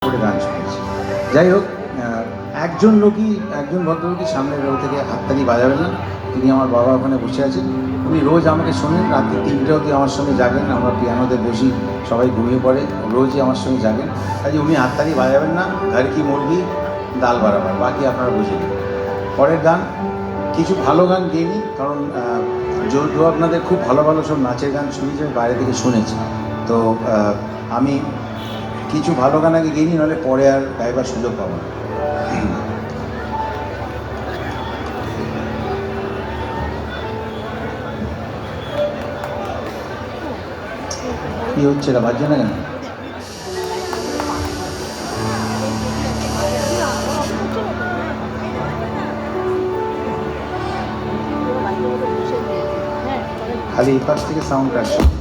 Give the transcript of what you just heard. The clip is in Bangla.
করে গান শুনেছি। যাই হোক, একজন ভদ্রলোকই সামনের রো থেকে হাততালি বাজাবেন না। তিনি আমার বাবা ওখানে বসে আছেন। উনি রোজ আমাকে শোনেন, রাত্রি 3টে অবধি আমার সঙ্গে জাগেন। আমরা পিয়ানোতে বসি, সবাই ঘুমিয়ে পড়ে, রোজই আমার সঙ্গে জাগেন। কাজে উনি হাততালি বাজাবেন না। ঘর কি মুরগি ডাল বারাবার, বাকি আপনারা বুঝে নিন। পরের গান, কিছু ভালো গান গেইনি, কারণ যদিও আপনাদের খুব ভালো ভালো সব নাচের গান শুনেছি, আমি বাইরে থেকে শুনেছি। তো আমি কিছু ভালো গান আগে গেইনি, নাহলে পরে আর গাইবার সুযোগ পাবো না। কি হচ্ছে, এটা বাজছে না কেন? খালি এই পাশ থেকে সাউন্ড আসছে।